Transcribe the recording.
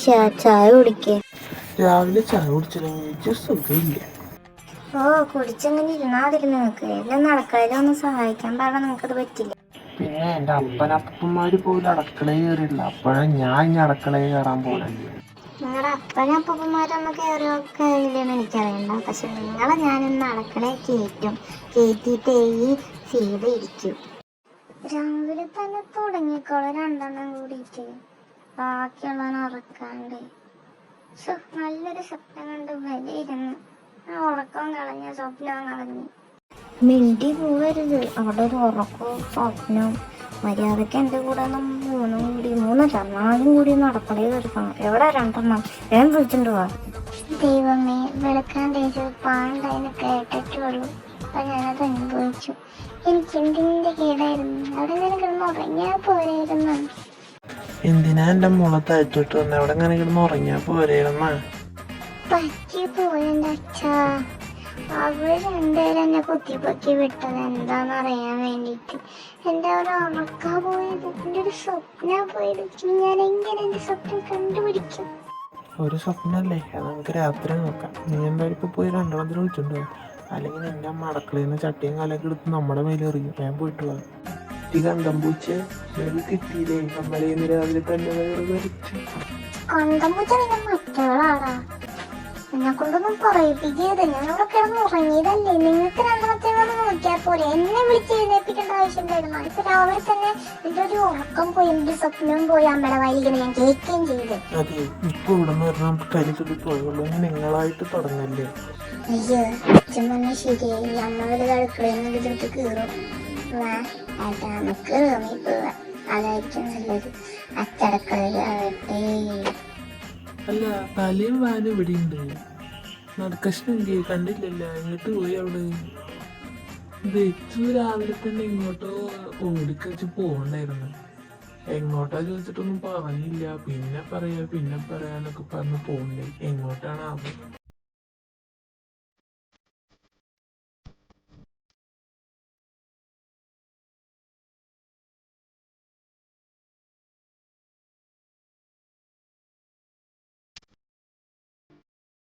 ചായ കുടിക്കേ? രാവിലെ ചായ കുടിച്ചില്ലെങ്കിൽ സുഖമില്ല. കുടിച്ചെങ്ങനെ ഇരുന്നാതിരുന്ന് നിനക്ക് എല്ലാം അടുക്കളയിലൊന്നും സഹായിക്കാൻ പാടാ. നിനക്കത് പറ്റില്ല. പിന്നെ എൻ്റെ അപ്പനപ്പന്മാര് പോലും അടുക്കളയിൽ കയറിയില്ല. അപ്പോഴാണ് ഞാൻ ഇനി അടുക്കളയിൽ കയറാൻ പോണേ. നിങ്ങളുടെ അപ്പനപ്പന്മാരൊന്നും കയറിയില്ലെന്ന് എനിക്കറിയണ്ട. പക്ഷെ നിങ്ങളെ ഞാനിന്ന് അടുക്കളയിൽ കയറ്റിയിട്ട് ഈ സീത ഇരിക്കും. രാവിലെ തന്നെ തുടങ്ങിക്കോളൂ രണ്ടെണ്ണം കൂടിയിട്ട്. ബാക്കിയുള്ളവനെ ഉറക്കാണ്ട് നല്ലൊരു സ്വപ്നം കണ്ട് വിലയിരുന്ന് ഉറക്കം കളഞ്ഞ സ്വപ്നം കളഞ്ഞു. മിണ്ടി പോവരുത്. അവിടെ ഒരു ഉറക്കവും സ്വപ്നവും. മര്യാദക്ക് എൻ്റെ കൂടെ നാലും കൂടി നടക്കണേ എടുക്കണം. എവിടെ രണ്ടെണ്ണം വേഗം വിളിച്ചിട്ട് പോവാ. ദൈവമേ, വെളുക്കാൻ തേച്ചത് പാണ്ടായിന്ന് കേട്ടിട്ടുള്ളൂ. അപ്പൊ ഞാനത് അനുഭവിച്ചു. എനിക്ക് എന്തിൻ്റെ കേടായിരുന്നു. അവിടെ ഞാൻ കിടന്ന് ഉറങ്ങിയാ പോരായിരുന്നു. എന്തിനാ എൻ്റെ മുള തയ്ച്ചിട്ട് വന്ന് അവിടെ ഇങ്ങനെ കിടന്ന് ഉറങ്ങിയാ പോരായിരുന്ന? പറ്റി പോയെൻ്റെ അച്ഛാ. അവര് രണ്ടുപേരും എന്നെ കുത്തിപ്പൊക്കി വിട്ടത് എന്താണെന്നറിയാൻ വേണ്ടിയിട്ട്. എൻ്റെ ഒരു ഉറക്കാ പോയത്, എൻ്റെ ഒരു സ്വപ്നം പോയത്. ഞാൻ എങ്ങനെ എൻ്റെ സ്വപ്നം കണ്ടുപിടിക്കും? ഒരു സ്വപ്നമല്ലേ, അത് നമുക്ക് രാത്രി നോക്കാം. നീ എന്തായാലും ഇപ്പോൾ പോയി രണ്ടെണ്ണത്തിന് വിളിച്ചിട്ടുണ്ടോ? അല്ലെങ്കിൽ നിന്റെ അമ്മ അടുക്കളയിൽ നിന്ന് ചട്ടിയും കാലൊക്കെ എടുത്ത് നമ്മുടെ മേലെറിയും. ഞാൻ പോയിട്ട് പോവാം. ഈ കണ്ടം പൂച്ച കിട്ടിയില്ലേ? നമ്മളെ രാവിലെ തന്നെ വരച്ചു. കണ്ടംപൂച്ച പിന്നെ മറ്റവളാടാ. എന്നെ കൊണ്ടൊന്നും പറയിപ്പിക്കരുത്. ഞാൻ അവിടെ കിടന്ന് ഉറങ്ങിയതല്ലേ. നിങ്ങൾക്ക് രണ്ടാമത്തേനോട് നോക്കിയാൽ പോലെ എന്നെ വിളിച്ച് എഴുന്നേൽപ്പിക്കേണ്ട ആവശ്യമുണ്ടായിരുന്നു. ഇപ്പൊ രാവിലെ തന്നെ എന്റെ ഒരു ഉറക്കം പോയി, എന്റെ സ്വപ്നം പോയി. അമ്മയുടെ വായിലിങ്ങനെ ഞാൻ കേൾക്കുകയും ചെയ്ത്. അതെ, ഇപ്പൊ ഇവിടെ നിന്ന് പറഞ്ഞാൽ നമുക്ക് കരി തുള്ളി പോയുള്ളൂ. നിങ്ങളായിട്ട് തുടങ്ങല്ലേ? അയ്യോ, അച്ഛൻ പറഞ്ഞാൽ ശരിയായി. അമ്മ വലുത് അടുക്കളയിൽ നിന്ന് ഇതിട്ട് കീറും. നമുക്ക് റൂമിൽ പോവാ, അതായിരിക്കും നല്ലത്. അച്ചടക്കളയിലാവട്ടെ. അല്ല, തലയും വാനും ഇവിടെ ഉണ്ട്. നടക്കഷ്ണം കണ്ടില്ലല്ലോ, ഇങ്ങോട്ട് പോയി. അവിടെ വെച്ചു രാവിലെ തന്നെ ഇങ്ങോട്ടോ ഓടിക്കച്ച് പോകണ്ടായിരുന്നു. എങ്ങോട്ടാ ചോദിച്ചിട്ടൊന്നും പറഞ്ഞില്ല. പിന്നെ പറയാന്നൊക്കെ പറഞ്ഞ് പോകണ്ടേ. എങ്ങോട്ടാണ് ആവുക?